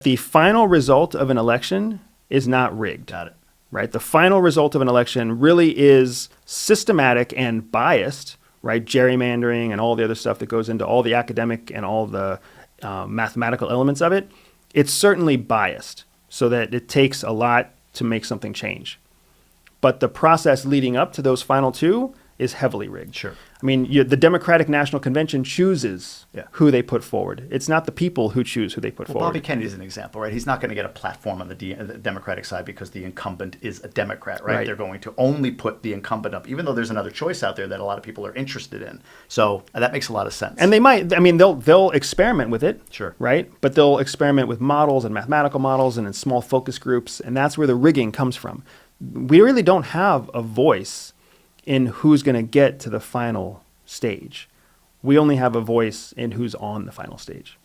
The final result of an election is not rigged. Got it. Right? The final result of an election really is systematic and biased, right? Gerrymandering and all the other stuff that goes into all the academic and all the mathematical elements of it. It's certainly biased so that it takes a lot to make something change. But the process leading up to those final two is heavily rigged. Sure. I mean, the Democratic National Convention chooses who they put forward. It's not the people who choose who they put forward. Bobby Kennedy is an example, right? He's not going to get a platform on the Democratic side because the incumbent is a Democrat, right? They're going to only put the incumbent up, even though there's another choice out there that a lot of people are interested in. So that makes a lot of sense. And they might, I mean, they'll experiment with it, sure, right? But they'll experiment with models and mathematical models and in small focus groups, and that's where the rigging comes from. We really don't have a voice in who's going to get to the final stage. We only have a voice in who's on the final stage.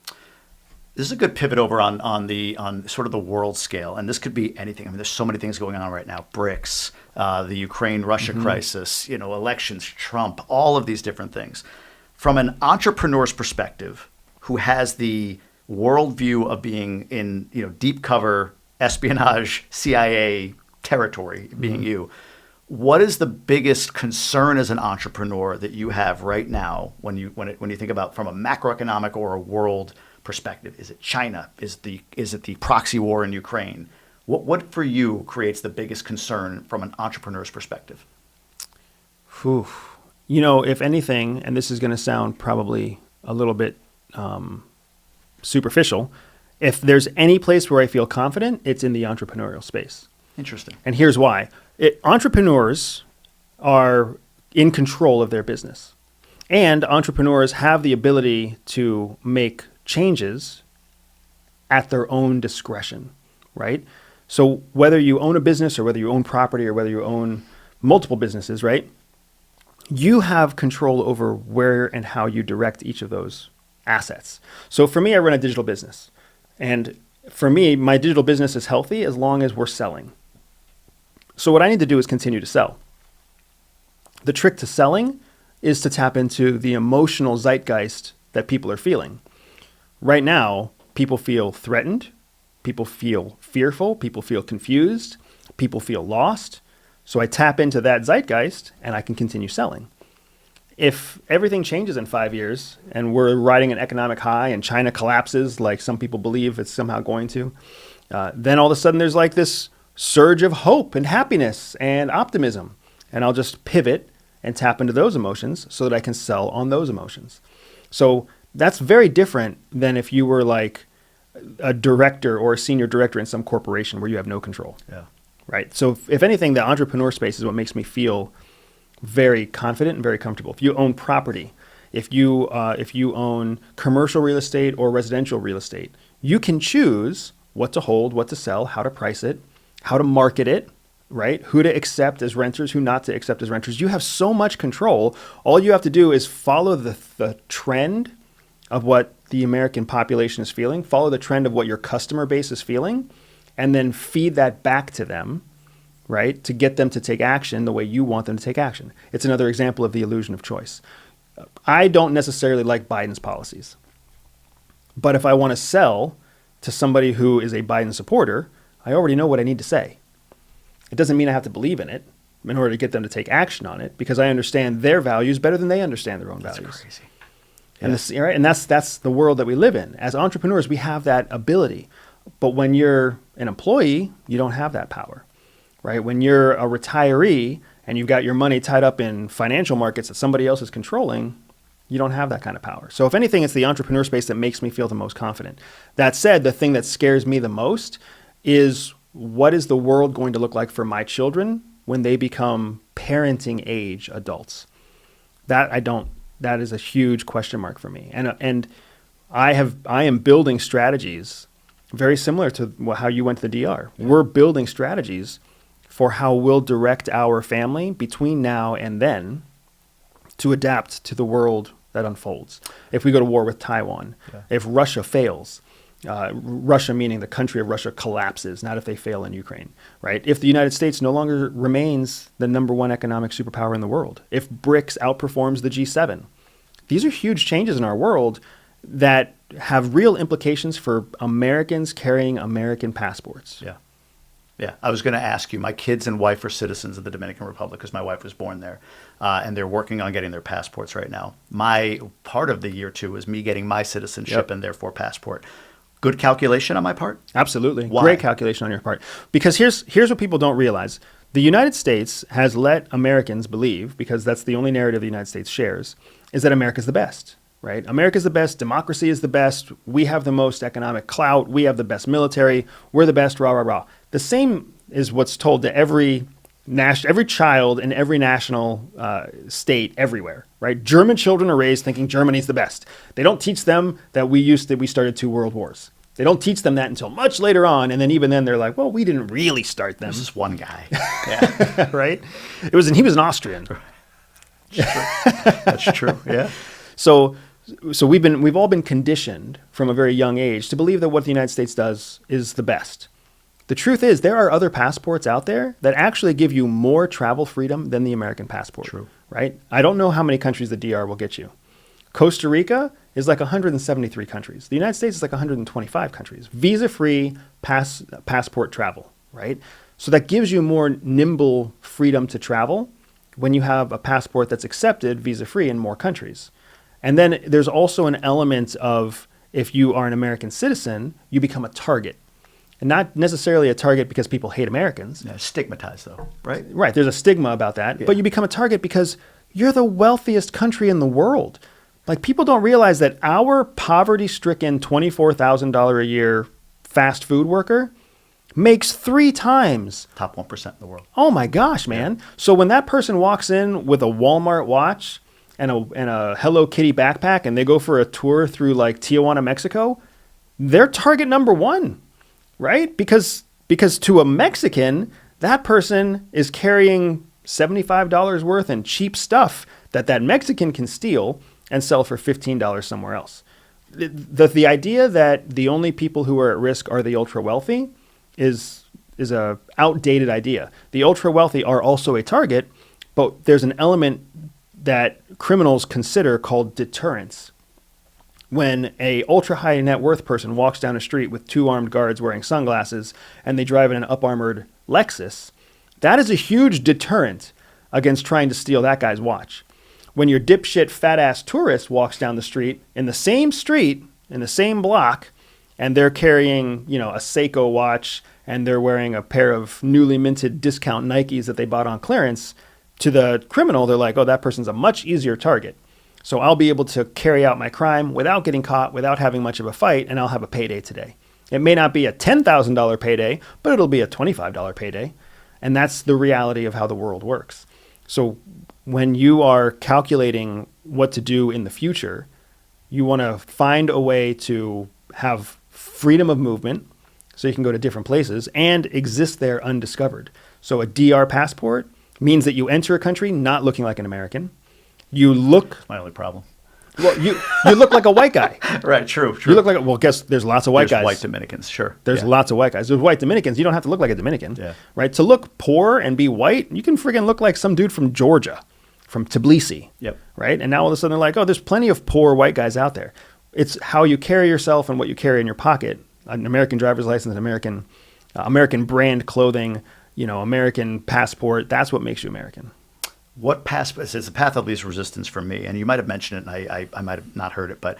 This is a good pivot over on sort of the world scale, and this could be anything. I mean, there's so many things going on right now: BRICS, the Ukraine-Russia crisis, elections, Trump, all of these different things. From an entrepreneur's perspective, who has the worldview of being in deep cover espionage, CIA territory, being you. What is the biggest concern as an entrepreneur that you have right now when you think about from a macroeconomic or a world perspective? Is it China? Is it the proxy war in Ukraine? What for you creates the biggest concern from an entrepreneur's perspective? Whew. If anything, and this is going to sound probably a little bit superficial, if there's any place where I feel confident, it's in the entrepreneurial space. Interesting. And here's why. Entrepreneurs are in control of their business. And entrepreneurs have the ability to make changes at their own discretion, right? So whether you own a business or whether you own property or whether you own multiple businesses, right? You have control over where and how you direct each of those assets. So for me, I run a digital business. And for me, my digital business is healthy as long as we're selling. So what I need to do is continue to sell. The trick to selling is to tap into the emotional zeitgeist that people are feeling. Right now, people feel threatened, people feel fearful, people feel confused, people feel lost. So I tap into that zeitgeist and I can continue selling. If everything changes in 5 years and we're riding an economic high and China collapses like some people believe it's somehow going to, then all of a sudden there's like this surge of hope and happiness and optimism. And I'll just pivot and tap into those emotions so that I can sell on those emotions. So that's very different than if you were like a director or a senior director in some corporation where you have no control. Yeah. Right. So if anything, the entrepreneur space is what makes me feel very confident and very comfortable. If you own property, if you own commercial real estate or residential real estate, you can choose what to hold, what to sell, how to price it, how to market it, right? Who to accept as renters, who not to accept as renters. You have so much control. All you have to do is follow the trend of what the American population is feeling, follow the trend of what your customer base is feeling, and then feed that back to them, right? To get them to take action the way you want them to take action. It's another example of the illusion of choice. I don't necessarily like Biden's policies, but if I want to sell to somebody who is a Biden supporter, I already know what I need to say. It doesn't mean I have to believe in it in order to get them to take action on it, because I understand their values better than they understand their own values. That's crazy. And this, right? And that's the world that we live in. As entrepreneurs, we have that ability. But when you're an employee, you don't have that power, right? When you're a retiree and you've got your money tied up in financial markets that somebody else is controlling, you don't have that kind of power. So if anything, it's the entrepreneur space that makes me feel the most confident. That said, the thing that scares me the most is, what is the world going to look like for my children when they become parenting age adults? That is a huge question mark for me. And I am building strategies very similar to how you went to the DR. Yeah. We're building strategies for how we'll direct our family between now and then to adapt to the world that unfolds. If we go to war with Taiwan, if Russia fails, Russia meaning the country of Russia collapses, not if they fail in Ukraine, right? If the United States no longer remains the number one economic superpower in the world, if BRICS outperforms the G7, these are huge changes in our world that have real implications for Americans carrying American passports. Yeah. Yeah. I was going to ask you, my kids and wife are citizens of the Dominican Republic because my wife was born there. And they're working on getting their passports right now. My part of the year two is me getting my citizenship and therefore passport. Good calculation on my part? Absolutely. Why? Great calculation on your part. Because here's what people don't realize. The United States has let Americans believe, because that's the only narrative the United States shares, is that America's the best, right? America's the best. Democracy is the best. We have the most economic clout. We have the best military. We're the best, rah, rah, rah. The same is what's told to every child in every national state everywhere, right? German children are raised thinking Germany's the best. They don't teach them that we started 2 world wars. They don't teach them that until much later on, and then even then they're like, well, we didn't really start them. This is one guy. Yeah. Right? He was an Austrian. That's true. Yeah. So we've all been conditioned from a very young age to believe that what the United States does is the best. The truth is, there are other passports out there that actually give you more travel freedom than the American passport. True. Right? I don't know how many countries the DR will get you. Costa Rica is like 173 countries. The United States is like 125 countries. Visa-free passport travel, right? So that gives you more nimble freedom to travel when you have a passport that's accepted visa-free in more countries. And then there's also an element of, if you are an American citizen, you become a target. And not necessarily a target because people hate Americans. Yeah, stigmatized though, right? Right. There's a stigma about that. Yeah. But you become a target because you're the wealthiest country in the world. Like, people don't realize that our poverty-stricken $24,000 a year fast food worker makes 3 times. Top 1% in the world. Oh my gosh, man. Yeah. So when that person walks in with a Walmart watch and a Hello Kitty backpack and they go for a tour through like Tijuana, Mexico, they're target number 1, right? Because to a Mexican, that person is carrying $75 worth in cheap stuff that Mexican can steal and sell for $15 somewhere else. The idea that the only people who are at risk are the ultra wealthy is a outdated idea. The ultra wealthy are also a target, but there's an element that criminals consider called deterrence. When a ultra high net worth person walks down a street with 2 armed guards wearing sunglasses and they drive in an up-armored Lexus, that is a huge deterrent against trying to steal that guy's watch. When your dipshit fat-ass tourist walks down the street, in the same block, and they're carrying, a Seiko watch, and they're wearing a pair of newly minted discount Nikes that they bought on clearance, to the criminal, they're like, oh, that person's a much easier target. So I'll be able to carry out my crime without getting caught, without having much of a fight, and I'll have a payday today. It may not be a $10,000 payday, but it'll be a $25 payday. And that's the reality of how the world works. So when you are calculating what to do in the future, you want to find a way to have freedom of movement so you can go to different places and exist there undiscovered. So a DR passport means that you enter a country not looking like an American. You look... My only problem. Well, you look like a white guy. Right, true. You look like... Well, guess there's lots of white guys. White Dominicans, sure. There's lots of white guys. There's white Dominicans. You don't have to look like a Dominican, right? To look poor and be white, you can friggin' look like some dude from Georgia, from Tbilisi, right? And now all of a sudden they're like, oh, there's plenty of poor white guys out there. It's how you carry yourself and what you carry in your pocket. An American driver's license, an American brand clothing, American passport. That's what makes you American. What passport is the path of least resistance for me? And you might have mentioned it, and I might have not heard it, but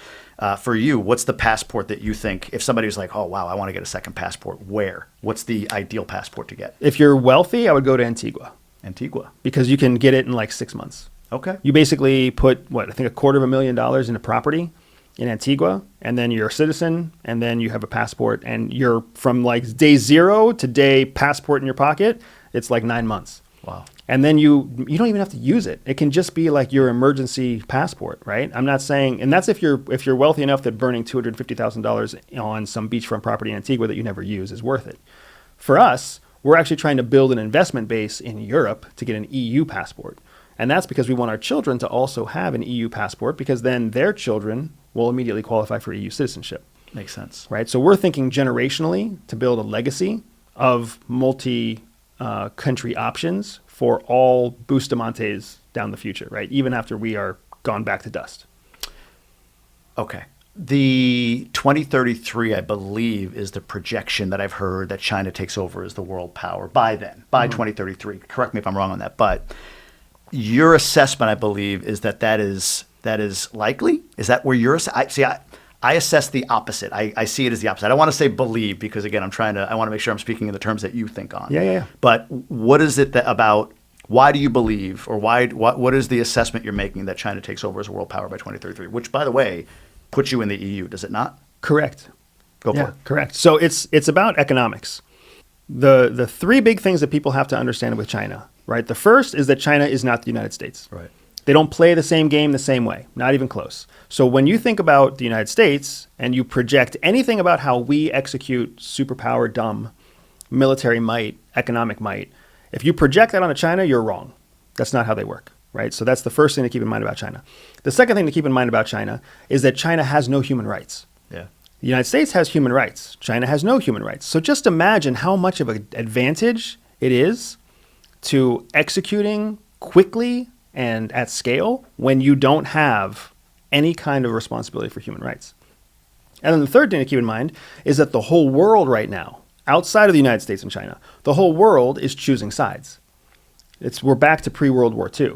for you, what's the passport that you think, if somebody was like, oh, wow, I want to get a second passport, where? What's the ideal passport to get? If you're wealthy, I would go to Antigua. Antigua. Because you can get it in like 6 months. Okay. You basically put, I think $250,000 into property in Antigua, and then you're a citizen, and then you have a passport, and you're from like day 0 to day passport in your pocket, it's like 9 months. Wow. And then you don't even have to use it. It can just be like your emergency passport, right? I'm not saying, and that's if you're wealthy enough that burning $250,000 on some beachfront property in Antigua that you never use is worth it. For us, we're actually trying to build an investment base in Europe to get an EU passport. And that's because we want our children to also have an EU passport, because then their children will immediately qualify for EU citizenship. Makes sense. Right? So we're thinking generationally to build a legacy of multi-country options for all Bustamantes down the future, right? Even after we are gone back to dust. Okay. The 2033, I believe, is the projection that I've heard that China takes over as the world power by then, by 2033. Correct me if I'm wrong on that. But your assessment, I believe, is that is likely? Is that where you're? I assess the opposite. I see it as the opposite. I don't want to say believe because, again, I want to make sure I'm speaking in the terms that you think on. Yeah. But what is it about? Why do you believe, or what is the assessment you're making that China takes over as a world power by 2033? Which, by the way, puts you in the EU, does it not? Correct. Go for it. Correct. So it's about economics. The three big things that people have to understand with China, right? The first is that China is not the United States. Right. They don't play the same game the same way, not even close. So when you think about the United States and you project anything about how we execute superpower dumb military might, economic might, if you project that onto China, you're wrong. That's not how they work, right? So that's the first thing to keep in mind about China. The second thing to keep in mind about China is that China has no human rights. Yeah. The United States has human rights. China has no human rights. So just imagine how much of an advantage it is to executing quickly and at scale when you don't have any kind of responsibility for human rights. And then the third thing to keep in mind is that the whole world right now, outside of the United States and China, the whole world is choosing sides. We're back to pre-World War II.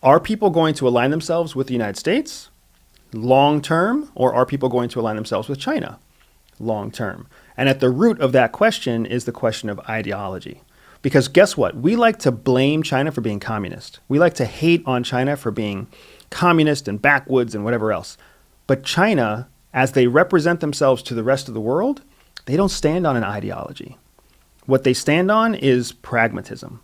Are people going to align themselves with the United States long term, or are people going to align themselves with China long term? And at the root of that question is the question of ideology. Because guess what? We like to blame China for being communist. We like to hate on China for being communist and backwoods and whatever else. But China, as they represent themselves to the rest of the world, they don't stand on an ideology. What they stand on is pragmatism.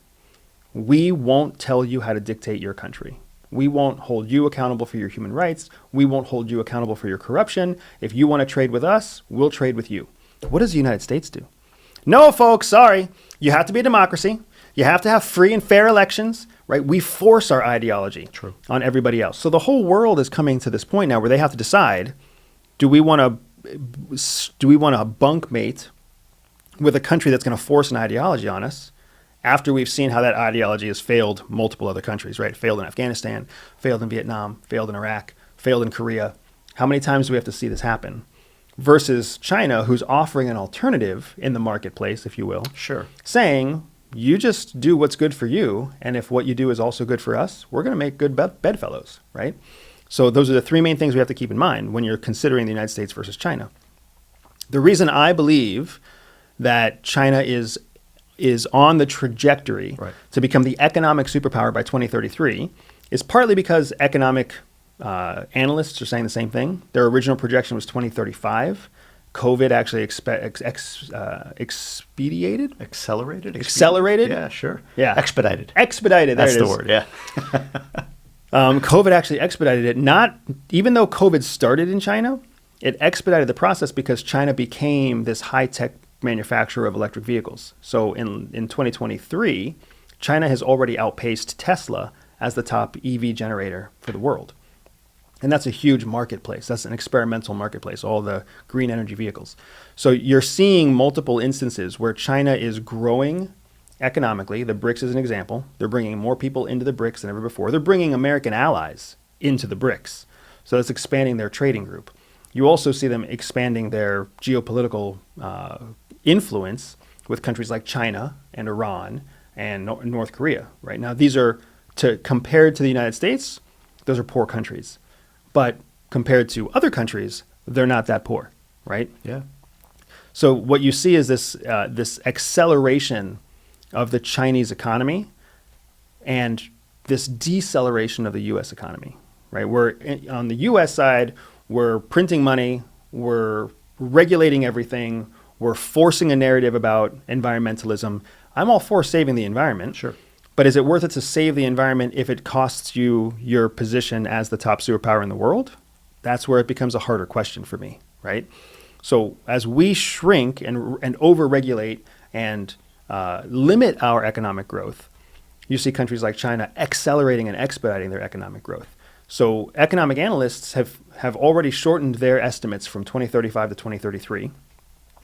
We won't tell you how to dictate your country. We won't hold you accountable for your human rights. We won't hold you accountable for your corruption. If you want to trade with us, we'll trade with you. What does the United States do? No, folks, sorry. You have to be a democracy. You have to have free and fair elections, right? We force our ideology on everybody else. So the whole world is coming to this point now where they have to decide, do we want to bunkmate with a country that's going to force an ideology on us after we've seen how that ideology has failed multiple other countries, right? Failed in Afghanistan, failed in Vietnam, failed in Iraq, failed in Korea. How many times do we have to see this happen? Versus China, who's offering an alternative in the marketplace, if you will. Sure. Saying, you just do what's good for you, and if what you do is also good for us, we're going to make good bedfellows, right? So those are the three main things we have to keep in mind when you're considering the United States versus China. The reason I believe that China is on the trajectory to become the economic superpower by 2033 is partly because economic analysts are saying the same thing. Their original projection was 2035. COVID actually Accelerated? Yeah, sure. Yeah. Expedited. That's the word, yeah. COVID actually expedited it. Not even though COVID started in China, it expedited the process because China became this high-tech manufacturer of electric vehicles. So in 2023, China has already outpaced Tesla as the top EV generator for the world. And that's a huge marketplace. That's an experimental marketplace, all the green energy vehicles. So you're seeing multiple instances where China is growing economically. The BRICS is an example. They're bringing more people into the BRICS than ever before. They're bringing American allies into the BRICS. So that's expanding their trading group. You also see them expanding their geopolitical influence with countries like China and Iran and North Korea. Right now, these are, compared to the United States, those are poor countries. But compared to other countries, they're not that poor, right? Yeah. So what you see is this acceleration of the Chinese economy and this deceleration of the U.S. economy, right? On the U.S. side, we're printing money, we're regulating everything, we're forcing a narrative about environmentalism. I'm all for saving the environment. Sure. But is it worth it to save the environment if it costs you your position as the top superpower in the world? That's where it becomes a harder question for me, right? So as we shrink and over-regulate and limit our economic growth, you see countries like China accelerating and expediting their economic growth. So economic analysts have already shortened their estimates from 2035 to 2033.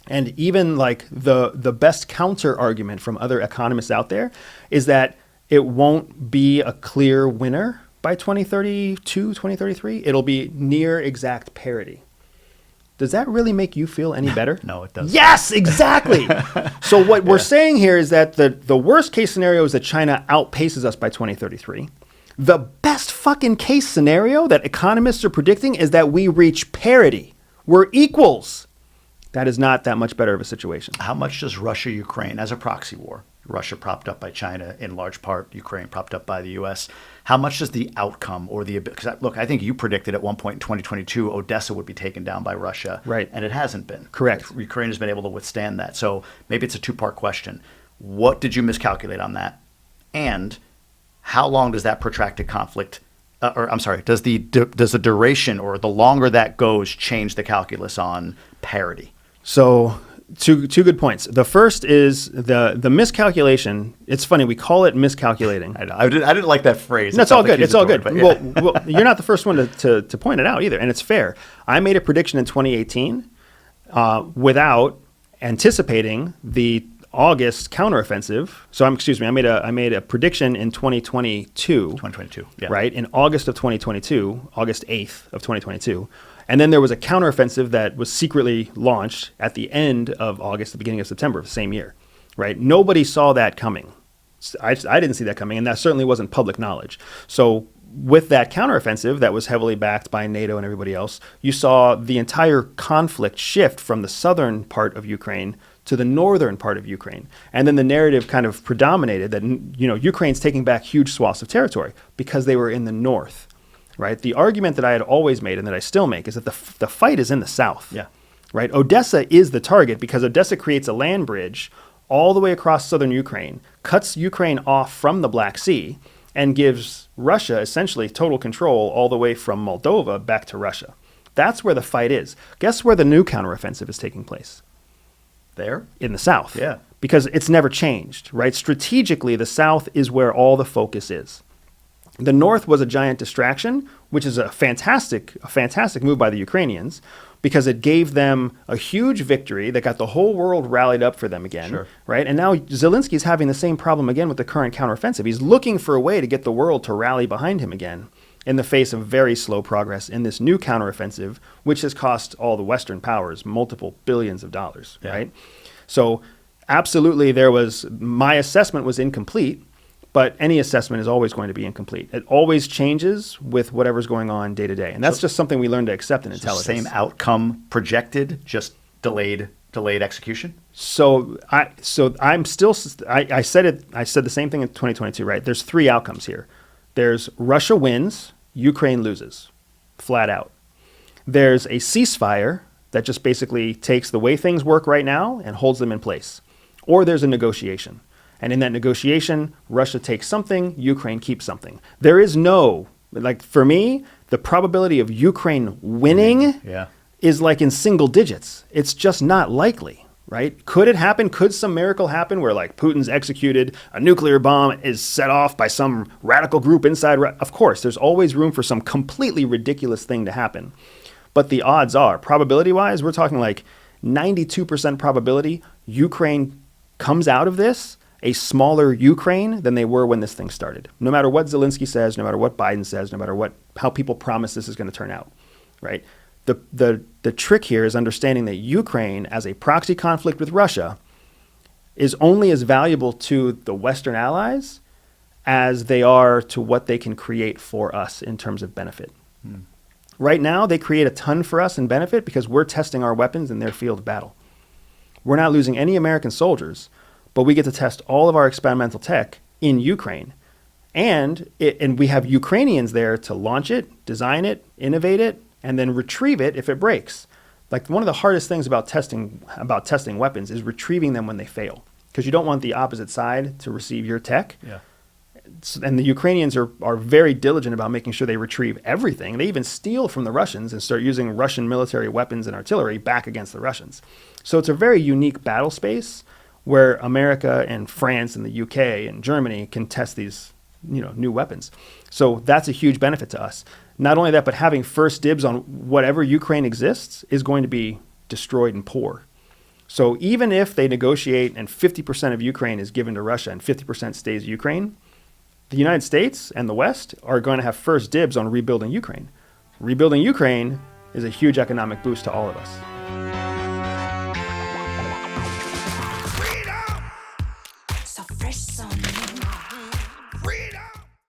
And even like the best counter argument from other economists out there is that it won't be a clear winner by 2032, 2033. It'll be near exact parity. Does that really make you feel any better? No, it doesn't. Yes, exactly. So what we're saying here is that the worst case scenario is that China outpaces us by 2033. The best fucking case scenario that economists are predicting is that we reach parity. We're equals. That is not that much better of a situation. How much does Russia-Ukraine, as a proxy war, Russia propped up by China in large part, Ukraine propped up by the U.S., how much does the outcome or the – because, look, I think you predicted at one point in 2022 Odessa would be taken down by Russia. Right. And it hasn't been. Correct. Ukraine has been able to withstand that. So maybe it's a two-part question. What did you miscalculate on that? And how long does that protracted conflict does the duration or the longer that goes change the calculus on parity? So two good points. The first is the miscalculation. It's funny, we call it miscalculating. I know. I didn't like that phrase. No, it's all good. It's all good. Yeah. Well, you're not the first one to point it out either, and it's fair. I made a prediction in 2018 without anticipating the August counteroffensive. So I made a prediction in 2022. Yeah. Right? In August of 2022, August 8th of 2022. And then there was a counteroffensive that was secretly launched at the end of August, the beginning of September of the same year, right? Nobody saw that coming. I didn't see that coming, and that certainly wasn't public knowledge. So with that counteroffensive that was heavily backed by NATO and everybody else, you saw the entire conflict shift from the southern part of Ukraine to the northern part of Ukraine. And then the narrative kind of predominated that, Ukraine's taking back huge swaths of territory because they were in the north. Right. The argument that I had always made and that I still make is that the fight is in the south. Yeah. Right. Odessa is the target because Odessa creates a land bridge all the way across southern Ukraine, cuts Ukraine off from the Black Sea, and gives Russia essentially total control all the way from Moldova back to Russia. That's where the fight is. Guess where the new counteroffensive is taking place? There? In the south. Yeah. Because it's never changed. Right. Strategically, the south is where all the focus is. The north was a giant distraction, which is a fantastic move by the Ukrainians because it gave them a huge victory that got the whole world rallied up for them again, Sure. right? And now Zelensky's having the same problem again with the current counteroffensive. He's looking for a way to get the world to rally behind him again in the face of very slow progress in this new counteroffensive, which has cost all the Western powers multiple billions of dollars, right? So absolutely my assessment was incomplete. But any assessment is always going to be incomplete. It always changes with whatever's going on day to day. And that's just something we learn to accept in intelligence. Same outcome projected, just delayed execution? So I said the same thing in 2022, right? There's three outcomes here. There's Russia wins, Ukraine loses, flat out. There's a ceasefire that just basically takes the way things work right now and holds them in place. Or there's a negotiation. And in that negotiation, Russia takes something, Ukraine keeps something. There is for me, the probability of Ukraine winning is like in single digits. It's just not likely, right? Could it happen? Could some miracle happen where like Putin's executed, a nuclear bomb is set off by some radical group inside? Of course, there's always room for some completely ridiculous thing to happen. But the odds are, probability-wise, we're talking like 92% probability Ukraine comes out of this a smaller Ukraine than they were when this thing started. No matter what Zelensky says, no matter what Biden says, no matter how people promise this is going to turn out, right? The trick here is understanding that Ukraine, as a proxy conflict with Russia, is only as valuable to the Western allies as they are to what they can create for us in terms of benefit. Right now, they create a ton for us in benefit because we're testing our weapons in their field of battle. We're not losing any American soldiers, but we get to test all of our experimental tech in Ukraine. And we have Ukrainians there to launch it, design it, innovate it, and then retrieve it if it breaks. Like one of the hardest things about testing weapons is retrieving them when they fail, because you don't want the opposite side to receive your tech. Yeah. And the Ukrainians are very diligent about making sure they retrieve everything. They even steal from the Russians and start using Russian military weapons and artillery back against the Russians. So it's a very unique battle space where America and France and the UK and Germany can test these, new weapons. So that's a huge benefit to us. Not only that, but having first dibs on whatever Ukraine exists is going to be destroyed and poor. So even if they negotiate and 50% of Ukraine is given to Russia and 50% stays Ukraine, the United States and the West are going to have first dibs on rebuilding Ukraine. Rebuilding Ukraine is a huge economic boost to all of us. So fresh, so new.